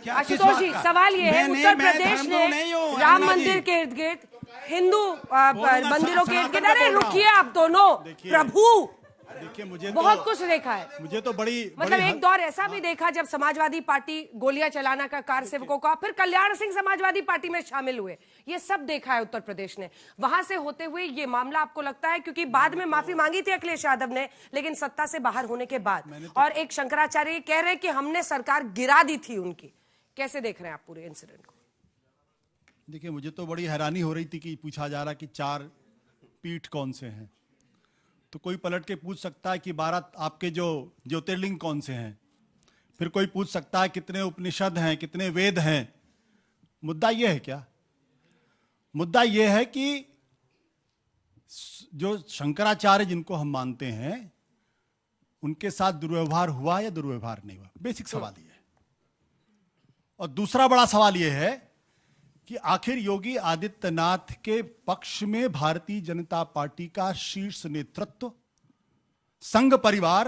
आशुतोष जी, सवाल ये है, उत्तर प्रदेश ने राम मंदिर के इर्द गिर्द, हिंदू मंदिरों के इर्द गिर्द, अरे रुकिए आप दोनों, प्रभु, देखिए मुझे बहुत कुछ देखा है। मुझे तो मतलब एक दौर ऐसा भी देखा जब समाजवादी पार्टी गोलियां चलाना का कार सेवकों का, फिर कल्याण सिंह समाजवादी पार्टी में शामिल हुए, ये सब देखा है उत्तर प्रदेश ने। वहां से होते हुए ये मामला आपको लगता है, क्योंकि बाद में माफी मांगी थी अखिलेश यादव ने, लेकिन सत्ता से बाहर होने के बाद, और एक शंकराचार्य कह रहे हैं कि हमने सरकार गिरा दी थी उनकी, कैसे देख रहे हैं आप पूरे इंसिडेंट को? देखिए मुझे तो बड़ी हैरानी हो रही थी कि पूछा जा रहा कि 4 पीठ कौन से हैं, तो कोई पलट के पूछ सकता है कि 12 आपके जो ज्योतिर्लिंग कौन से हैं, फिर कोई पूछ सकता है कितने उपनिषद हैं, कितने वेद हैं। मुद्दा यह है क्या? मुद्दा यह है कि जो शंकराचार्य जिनको हम मानते हैं उनके साथ दुर्व्यवहार हुआ या दुर्व्यवहार नहीं हुआ, बेसिक सवाल यह है। और दूसरा बड़ा सवाल यह है कि आखिर योगी आदित्यनाथ के पक्ष में भारतीय जनता पार्टी का शीर्ष नेतृत्व, संघ परिवार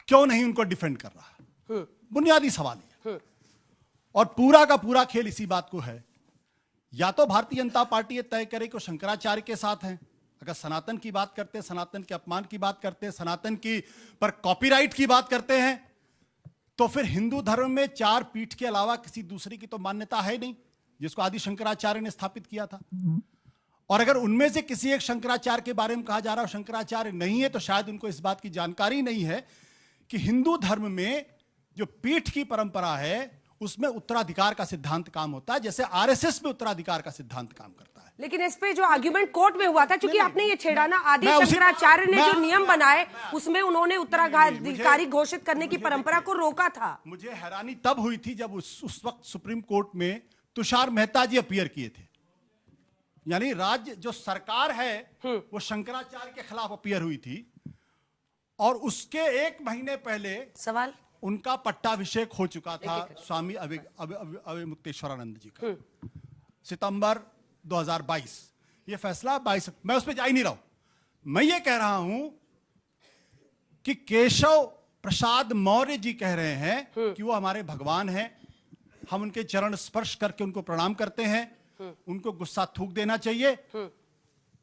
क्यों नहीं उनको डिफेंड कर रहा? बुनियादी सवाल है। और पूरा का पूरा खेल इसी बात को है, या तो भारतीय जनता पार्टी ये तय करे कि शंकराचार्य के साथ हैं, अगर सनातन की बात करते हैं, सनातन के अपमान की बात करते हैं, सनातन की पर कॉपीराइट की बात करते हैं, तो फिर हिंदू धर्म में 4 पीठ के अलावा किसी दूसरी की तो मान्यता है नहीं, जिसको आदि शंकराचार्य ने स्थापित किया था। और अगर उनमें से किसी एक शंकराचार्य के बारे में कहा जा रहा है शंकराचार्य नहीं है, तो शायद उनको इस बात की जानकारी नहीं है कि हिंदू धर्म में जो पीठ की परंपरा है उसमें उत्तराधिकार का सिद्धांत काम होता है, जैसे आरएसएस में उत्तराधिकार का सिद्धांत काम करता है। लेकिन इस पे जो आर्ग्यूमेंट कोर्ट में हुआ था, क्योंकि आपने ये छेड़ा ना, आदि शंकराचार्य ने जो नियम बनाए उसमें उन्होंने उत्तराधिकारी घोषित करने की परंपरा को रोका था। मुझे हैरानी तब हुई थी जब उस वक्त सुप्रीम कोर्ट में तुषार मेहता जी अपीयर किए थे, यानी राज्य जो सरकार है वो शंकराचार्य के खिलाफ अपीयर हुई थी, और उसके 1 महीने पहले सवाल उनका पट्टाभिषेक हो चुका था स्वामी अविमुक्तेश्वरानंद जी का, सितंबर 2022। ये फैसला 22, मैं उस पर जा ही नहीं रहा हूं। मैं ये कह रहा हूं कि केशव प्रसाद मौर्य जी कह रहे हैं कि वो हमारे भगवान हैं, हम उनके चरण स्पर्श करके उनको प्रणाम करते हैं, उनको गुस्सा थूक देना चाहिए।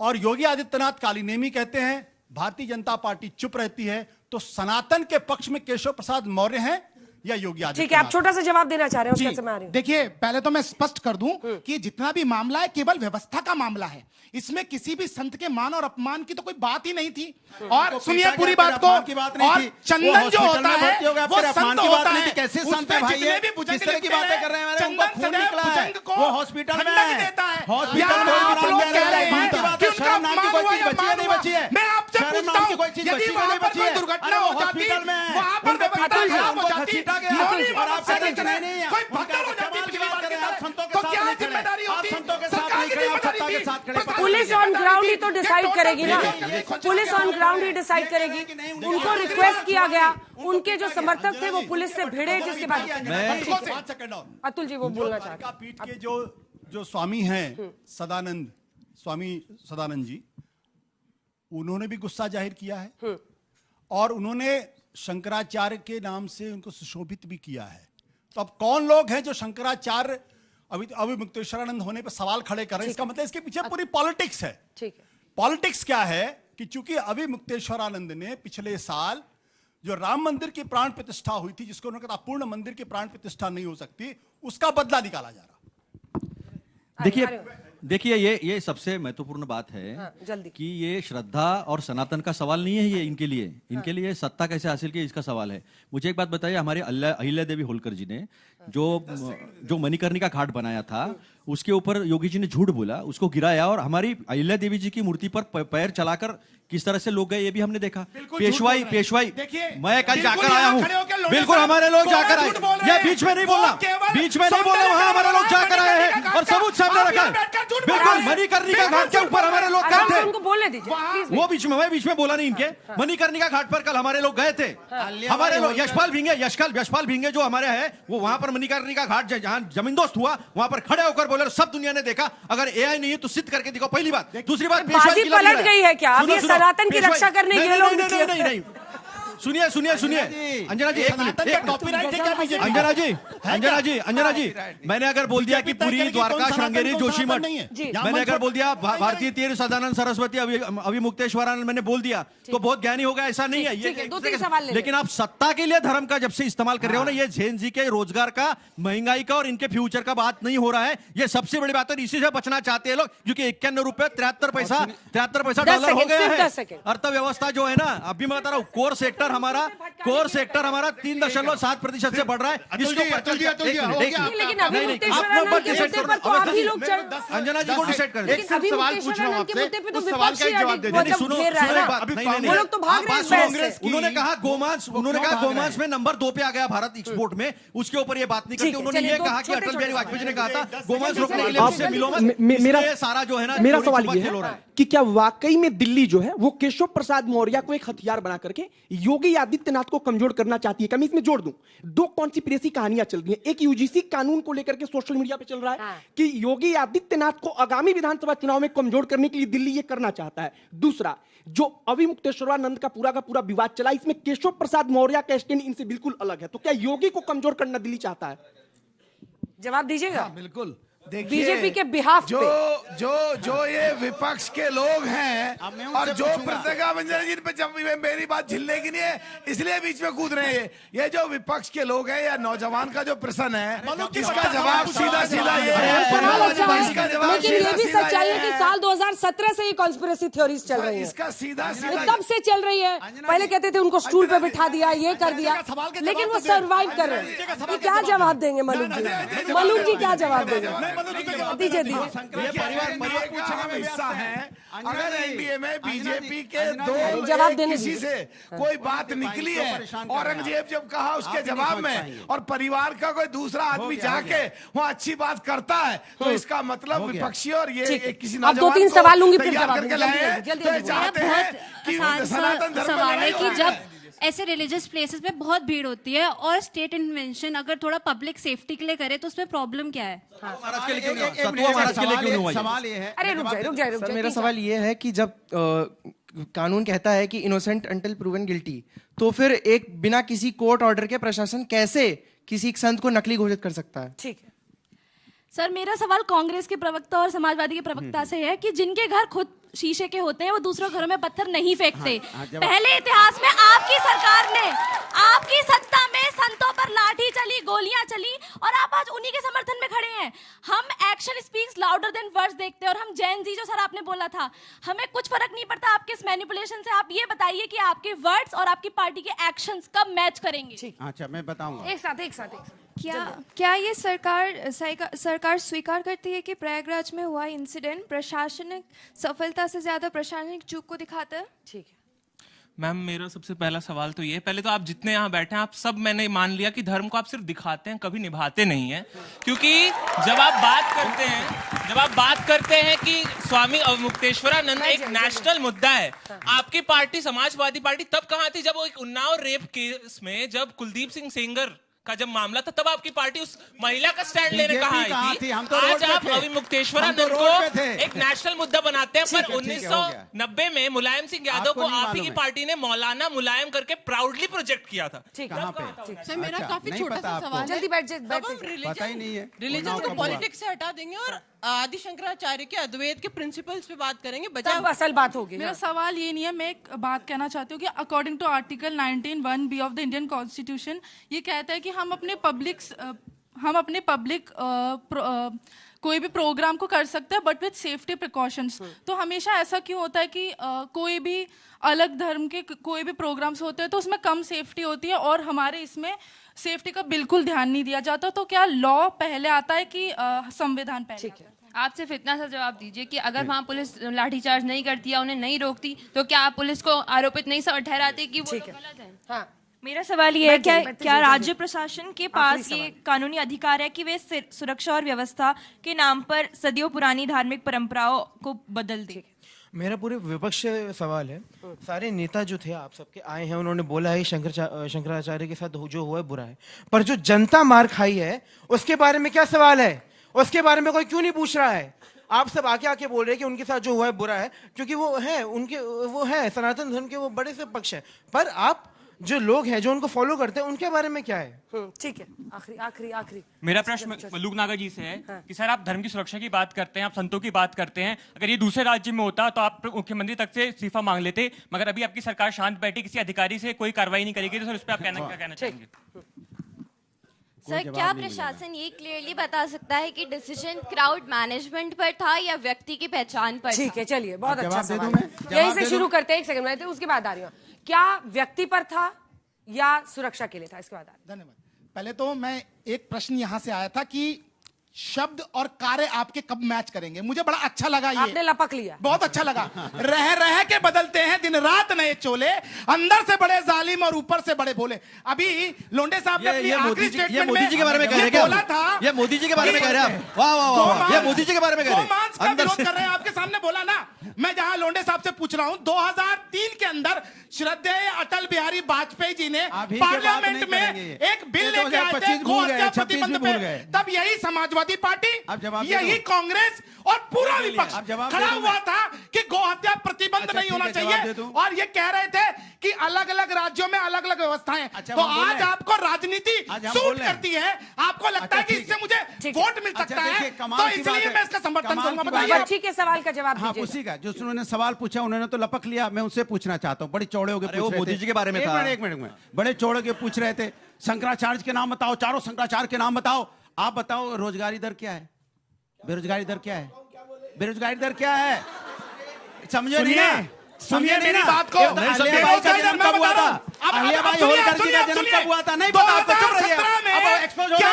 और योगी आदित्यनाथ काली नेमी कहते हैं, भारतीय जनता पार्टी चुप रहती है, तो सनातन के पक्ष में केशव प्रसाद मौर्य हैं या योगी आदित्यनाथ? ठीक है, आप छोटा सा जवाब देना चाह रहे हो, उसके समय आ रही हूं। देखिए पहले तो मैं स्पष्ट कर दूं कि जितना भी मामला है केवल व्यवस्था का मामला है, इसमें किसी भी संत के मान और अपमान की तो कोई बात ही नहीं थी। और सुनिए पूरी बात को, और चंदन जो होता है वो संत होता है, कैसे संत है भाई, ये किस तरह की बातें कर रहे हैं? चंदन खून निकला है, वो हॉस्पिटल में देता है, हॉस्पिटल में आप लोग कह रहे हैं कि उनका नाम की कोई चीज बची है नहीं बची है? मैं आपसे पूछता हूं, यदि वहां पर कोई दुर्घटना हो जाती, वहां पर व्यवस्था खराब हो जाती, कोई भगदड़ हो जाती पिछली बार की तरह, तो क्या जिम्मेदारी होती? सरकार की जिम्मेदारी थी। पुलिस ऑन ग्राउंड ही तो डिसाइड करेगी ना, police on ground he decide करेगी। उनको रिक्वेस्ट किया गया, उनके जो समर्थक थे वो पुलिस से भिड़े, जिसके बाद अतुल जी वो बोलना चाहते हैं। पीठ के जो स्वामी हैं सदानंद, स्वामी सदानंद जी, उन्होंने भी गुस्सा जाहिर किया है, और उन्होंने शंकराचार्य के नाम से उनको सुशोभित भी किया है। तो अब कौन लोग हैं जो शंकराचार्य अविमुक्तेश्वरानंद होने पर सवाल खड़े कर रहे हैं? इसका मतलब इसके पीछे पूरी पॉलिटिक्स है। ठीक है, पॉलिटिक्स क्या है कि चूंकि अविमुक्तेश्वरानंद ने पिछले साल जो राम मंदिर की प्राण प्रतिष्ठा हुई थी, जिसको उन्होंने कहा पूर्ण मंदिर की प्राण प्रतिष्ठा नहीं हो सकती, उसका बदला निकाला जा रहा। देखिए ये सबसे महत्वपूर्ण बात है। हाँ, जल्दी। कि ये श्रद्धा और सनातन का सवाल नहीं है, ये इनके लिए सत्ता कैसे हासिल की इसका सवाल है। मुझे एक बात बताइए, हमारे अहिल्या देवी होलकर जी ने जो मणिकर्णिका घाट बनाया था, उसके ऊपर योगी जी ने झूठ बोला, उसको गिराया, और हमारी अहिल्या देवी जी की मूर्ति पर पैर चलाकर किस तरह से लोग गए ये भी हमने देखा। पेशवाई मैं कल जाकर आया हूँ, बिल्कुल हमारे लोग जाकर आए, ये बीच में नहीं बोलना, वहां हमारे लोग जाकर आए हैं और सबूत सामने रखा है। बिल्कुल मणिकर्णिका घाट के ऊपर हमारे लोग गए थे, उनको बोलने दीजिए। वो मैं बीच में बोला नहीं इनके। मणिकर्णिका घाट पर कल हमारे लोग गए थे, हमारे लोग यशपाल भिंगे जो हमारे हैं, वो वहां पर मणिकर्णिका घाट जहां जमींदोस्त हुआ वहां पर खड़े होकर बोले, सब दुनिया ने देखा। अगर एआई नहीं है तो सिद्ध करके दिखाओ, पहली बात। दूसरी बात, बाजी पलट गई है क्या? अब ये सनातन की रक्षा करने के लोग नहीं, सुनिए सुनिए सुनिए अंजना जी, एक मिनट, एक कॉपीराइट है क्या बीजेपी? अंजना जी, अंजना जी, मैंने अगर बोल दिया कि पूरी द्वारका श्रृंगेरी जोशीमठ, मैंने अगर बोल दिया भारतीय तीर्थ सदानंद सरस्वती अभिमुक्तेश्वरानंद, मैंने बोल दिया तो बहुत ज्ञानी होगा, ऐसा नहीं है ये। दो तीन सवाल ले लेकिन आप सत्ता के लिए धर्म का जब से इस्तेमाल कर रहे हो ना, ये जैन जी के रोजगार का, महंगाई का और इनके फ्यूचर का बात नहीं हो रहा है। ये सबसे बड़ी बात है, इसी से बचना चाहते हैं लोग, क्योंकि 91 रुपए 73 पैसा डॉलर हो गया है। अर्थव्यवस्था जो है ना, अभी मैं बता रहा हूँ, कोर सेक्टर हमारा 3.7% से बढ़ रहा है। लेकिन अभी मुक्तेश्वरानंद के मुद्दे पर तो आप ही लोग अंजना जी को डिसाइड कर, लेकिन अभी मुक्तेश्वरानंद के मुद्दे पे तो विपक्ष ही सुनो घेर रहा है ना, वो लोग तो भाग रहे हैं इस बहस से। उन्होंने कहा गोमांस में नंबर 2 पे आ गया भारत एक्सपोर्ट में, उसके ऊपर ये बात नहीं करते। उन्होंने ये कहा कि अटल बिहारी वाजपेयी जी ने कहा था गोमांस रोकने के लिए मुझसे मिलो मत। मेरा सारा जो है ना, मेरा सवाल ये है कि क्या वाकई में दिल्ली जो है वो केशव प्रसाद मौर्य को एक हथियार बना करके योगी आदित्यनाथ को कमजोर करना चाहती है? मैं इसमें जोड़ दूं, दो कॉन्स्पिरेसी कहानियां चल रही हैं। एक यूजीसी कानून को लेकर के सोशल मीडिया पे चल रहा है कि योगी आदित्यनाथ को आगामी विधानसभा चुनाव में कमजोर करने के लिए दिल्ली ये करना चाहता है। दूसरा, जो अभिमुक्तेश्वरानंद का पूरा विवाद चला, इसमें केशव प्रसाद मौर्य का स्टैंड इनसे बिल्कुल अलग है। तो क्या योगी को कमजोर करना दिल्ली चाहता है? जवाब दीजिएगा। बिल्कुल। बीजेपी के बिहाफ जो ये विपक्ष के लोग हैं और जो प्रतिज्ञा बंजर जी पे, जब मेरी बात झिलने की नहीं है इसलिए बीच में कूद रहे हैं। ये जो विपक्ष के लोग हैं या नौजवान का जो प्रश्न है, इसका जवाब सीधा ये है। लेकिन ये भी सच्चाई है कि साल 2017 से ये कॉन्स्पिरेसी थ्योरीज चल रही है, इसका सीधा तब से चल रही है। पहले कहते थे उनको स्टूल पे बिठा दिया, ये कर दिया, लेकिन वो सरवाइव कर रहे हैं। क्या जवाब देंगे मलूक जी? मलूक जी क्या जवाब देंगे? दीजिए हिस्सा है। अगर एनडीए में बीजेपी के दो जवाब देने किसी से कोई बात निकली है, औरंगजेब जब कहा उसके जवाब में, और परिवार का कोई दूसरा आदमी जाके वहाँ अच्छी बात करता है, तो इसका मतलब विपक्षी और ये किसी अब 2-3 सवाल लूंगी फिर तैयार करके लाए हैं, तो चाहते हैं कि सनातन धर्म सवाल है कि जब ऐसे रिलीजियस प्लेसेस में बहुत भीड़ होती है और स्टेट इन्वेंशन अगर थोड़ा पब्लिक सेफ्टी के लिए करे तो उसमें प्रॉब्लम क्या है? महाराज के लिए क्यों नहीं? सतुआ महाराज के लिए क्यों नहीं हुआ? सवाल ये है, अरे रुक जाए। मेरा सवाल ये है कि जब कानून कहता है कि इनोसेंट अंटिल प्रूवन गिल्टी, तो फिर एक बिना किसी कोर्ट ऑर्डर के प्रशासन कैसे किसी संत को नकली घोषित कर सकता है? ठीक है सर, मेरा सवाल कांग्रेस के प्रवक्ता और समाजवादी के प्रवक्ता से है कि जिनके घर खुद शीशे के होते हैं वो दूसरों घरों में पत्थर नहीं फेंकते। पहले इतिहास में आपकी सरकार ने, आपकी सत्ता में संतों पर लाठी चली, गोलियां चली, और आप आज उन्हीं के समर्थन में खड़े हैं। हम action speaks louder than words देखते हैं, और हम जैन जी जो सर आपने बोला था, हमें कुछ फर्क नहीं पड़ता आपके इस मैनिपुलेशन से। आप ये बताइए कि आपके वर्ड्स और आपकी पार्टी के एक्शंस कब मैच करेंगे? अच्छा, मैं बताऊंगा। एक साथ क्या ये सरकार स्वीकार करती है कि प्रयागराज में हुआ इंसिडेंट प्रशासनिक सफलता से ज्यादा प्रशासनिक चूक को दिखाता है? ठीक है मैम, मेरा सबसे पहला सवाल तो ये, पहले तो आप जितने यहाँ बैठे हैं, आप सब, मैंने मान लिया कि धर्म को आप सिर्फ दिखाते हैं, कभी निभाते नहीं हैं। क्योंकि जब आप बात करते हैं कि स्वामी अवमुक्तेश्वरानंद एक नेशनल मुद्दा है, आपकी पार्टी समाजवादी पार्टी तब कहाँ थी जब वो एक उन्नाव रेप केस में जब कुलदीप सिंह सेंगर का जब मामला था, तब आपकी पार्टी उस महिला का स्टैंड लेने कहाँ आई थी? आज आप अभिमुक्तेश्वरानंद को एक नेशनल मुद्दा बनाते हैं, पर 1990 में मुलायम सिंह यादव को आप ही की पार्टी ने मौलाना मुलायम करके प्राउडली प्रोजेक्ट किया था। सर, मेरा काफी छोटा सा सवाल है, जल्दी बैठ पता ही नहीं है। रिलीजन को पॉलिटिक्स से हटा देंगे और आदि शंकराचार्य के अद्वैत के प्रिंसिपल्स पे बात करेंगे, तब असल बात होगी। मेरा सवाल ये नहीं है, मैं एक बात कहना चाहती हूँ कि according to article 19(1)(b) of the Indian constitution, ये कहता है कि हम अपने पब्लिक कोई भी प्रोग्राम को कर सकते हैं बट विद सेफ्टी प्रिकॉशंस। तो हमेशा ऐसा क्यों होता है कि कोई भी अलग धर्म के कोई भी प्रोग्राम्स होते हैं तो उसमें कम सेफ्टी होती है और हमारे इसमें सेफ्टी का बिल्कुल ध्यान नहीं दिया जाता? तो क्या लॉ पहले आता है कि संविधान पहले? ठीक है, आप सिर्फ इतना सा जवाब दीजिए कि अगर वहाँ पुलिस लाठीचार्ज नहीं करती या उन्हें नहीं रोकती तो क्या आप पुलिस को आरोपित नहीं ठहराते कि वो गलत है? हाँ, मेरा सवाल ये है, क्या राज्य प्रशासन के पास ये कानूनी अधिकार है कि वे सुरक्षा और व्यवस्था के नाम पर सदियों पुरानी धार्मिक परंपराओं को बदल दे? मेरा पूरे विपक्ष से सवाल है, सारे नेता जो थे आप सबके आए हैं, उन्होंने बोला है शंकराचार्य के साथ जो हुआ है बुरा है, पर जो जनता मार खाई है उसके बारे में क्या सवाल है? उसके बारे में कोई क्यों नहीं पूछ रहा है? आप सब आके बोल रहे हैं कि उनके साथ जो हुआ है बुरा है, क्योंकि वो है सनातन धर्म के वो बड़े से पक्ष है, पर आप जो लोग हैं जो उनको फॉलो करते हैं उनके बारे में क्या है? ठीक है, आखिरी मेरा प्रश्न मल्लूक नागर जी से है कि सर आप धर्म की सुरक्षा की बात करते हैं, आप संतों की बात करते हैं, अगर ये दूसरे राज्य में होता तो आप मुख्यमंत्री तक से इस्तीफा मांग लेते, मगर अभी आपकी सरकार शांत बैठी, किसी अधिकारी से कोई कार्रवाई नहीं करेगी, तो सर उस पर आप क्या कहना चाहेंगे? सर, क्या प्रशासन ये क्लियरली बता सकता है कि डिसीजन क्राउड मैनेजमेंट पर था या व्यक्ति की पहचान पर? ठीक है, चलिए, बहुत अच्छा सवाल। यहीं से शुरू करते हैं, एक सेकंड में, उसके बाद आ रही हूँ। क्या व्यक्ति पर था या सुरक्षा के लिए था? इसके बाद धन्यवाद। पहले तो मैं एक प्रश्न यहां से आया था कि शब्द और कार्य आपके कब मैच करेंगे। मुझे बड़ा अच्छा लगा, ये आपने लपक लिया, बहुत अच्छा लगा। रह रह के बदलते हैं दिन रात नए चोले, अंदर से बड़े जालिम और ऊपर से बड़े भोले। अभी लोंडे साहब ने अपनी आखिरी स्टेटमेंट में मोदी जी के बारे में कह रहे बोला था, ये मोदी जी के बारे में कह रहे हैं आप? वाह वाह वाह, ये मोदी जी के बारे में कह रहे हैं, का विरोध कर रहे हैं, आपके सामने बोला ना। मैं जहां लोंडे साहब से पूछ रहा हूं, 2003 के अंदर श्रद्धेय अटल बिहारी वाजपेयी जी ने पार्लियामेंट में एक बिल लेके आए थे गो हत्या प्रतिबंध पे, तब यही समाजवादी पार्टी, यही कांग्रेस और पूरा विपक्ष खड़ा हुआ था कि गो हत्या प्रतिबंध नहीं होना चाहिए, और ये कह रहे थे कि अलग अलग राज्यों में अलग अलग व्यवस्थाएं। तो आज आपको राजनीति सूट करती है, आपको लगता है कि इससे मुझे वोट मिल सकता है, तो इसलिए मैं इसका समर्थन करूंगा। बताइए, बच्ची के सवाल का जवाब दीजिए। उसी का जो उन्होंने सवाल पूछा, उन्होंने तो लपक लिया, मैं उनसे पूछना चाहता हूँ। बड़ी चौड़े हो गए, वो मोदी जी के बारे में था। एक मिनट बड़े चौड़े के पूछ रहे थे, शंकराचार्य के नाम बताओ, चारों शंकराचार्य के नाम बताओ। आप बताओ रोजगारी दर क्या है, बेरोजगारी दर क्या है, बेरोजगारी दर क्या है? समझे नहीं ना, सुनिए मेरी बात को। अहिल्याबाई का जन्म कब हुआ था? अहिल्याबाई होलकर जी का जन्म कब हुआ था? नहीं पता आपको, चुप रहिए। अब एक्सपोज हो गया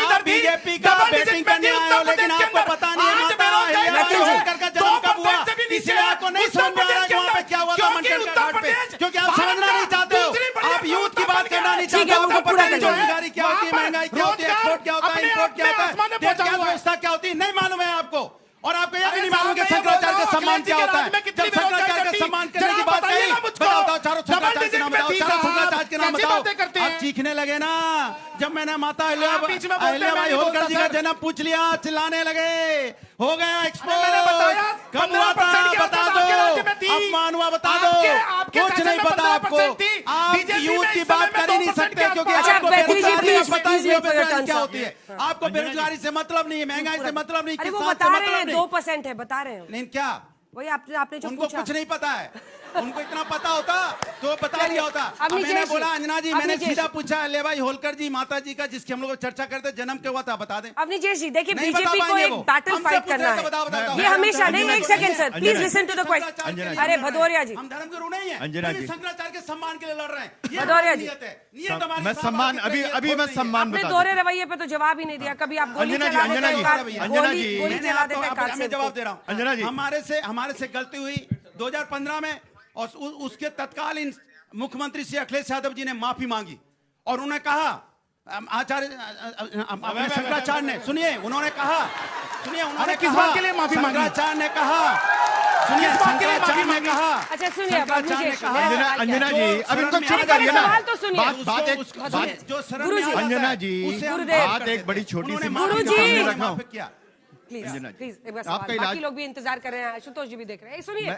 ना, बीजेपी का बैटिंग करने आए हो, लेकिन आपको पता नहीं है माता अहिल्याबाई होलकर का जन्म कब हुआ, इसलिए आपको नहीं समझ में आ रहा है वहां पे क्या हुआ था मनकेश्वर घाट पे, क्योंकि आप समझना नहीं चाहते हो, आप यूथ की बात करना नहीं चाहते हो, उनको पता नहीं बेरोजगारी क्या होती है, महंगाई क्या होती है, एक्सपोर्ट क्या होता है, इंपोर्ट क्या होता है, देश की अर्थव्यवस्था क्या होती है, नहीं मालूम है आपको। और आपको यह भी नहीं मालूम कि शंकराचार्य का सम्मान क्या होता है। जब शंकराचार्य का सम्मान करने की बात कही, बताओ चारों शंकराचार्य के नाम बताओ, चारों शंकराचार्य के नाम बताओ। आप चीखने लगे ना, जब मैंने माता अहिल्याबाई होलकर जी का जन्म पूछ लिया, चिल्लाने लगे, हो गया एक्सपो, कब हुआ था बता दो, अपमान हुआ बता दो, कुछ नहीं पता आपको, आप यूथ की बात कर ही नहीं सकते, क्योंकि आपको बेरोजगारी का पता ही नहीं बेरोजगारी क्या होती है, आपको बेरोजगारी से मतलब नहीं है, महंगाई से मतलब नहीं, किसान से मतलब नहीं। 2% है, बता रहे हो। नहीं क्या, वही आपने जो उनको पूछा, कुछ नहीं पता है, उनको इतना पता होता तो बता दिया होता। अब मैंने बोला अंजना जी, मैंने सीधा पूछा अहिल्याबाई होलकर जी माता जी का, जिसकी हम लोग चर्चा करते, जन्म क्या हुआ था बता दें। अवनीश जी, देखिए बीजेपी को एक बैटल फाइट करना है, ये हमेशा नहीं। एक second sir, please listen to the question. अरे भदौरिया जी, हम धर्म गुरु नहीं है, अंजना जी, शंकराचार्य के सम्मान के लिए लड़ रहे हैं। भदौरिया जी, मैं सम्मान अभी मैं सम्मान अपने दोहरे रवैये पे तो जवाब ही नहीं दिया। कभी आप गोली चला देते मैं जवाब दे रहा हूँ। अंजना जी, हमारे से गलती हुई 2015 में, और उसके तत्कालीन मुख्यमंत्री श्री अखिलेश यादव जी ने माफी मांगी, और उन्होंने कहा, आचार्य शंकराचार्य ने, सुनिए उन्होंने कहा, सुनिए उन्होंने किस बात के लिए माफी मांगी? शंकराचार्य ने कहा, सुनिए शंकराचार्य ने कहा, अच्छा सुनिए, अंजना जी, अब इनको चुप करिए ना, बात जो अंजना जी, बात एक बड़ी छोटी सी प्लीज एक बार, बाकी लोग भी इंतजार कर रहे हैं, आशुतोष जी भी देख रहे हैं, सुनिए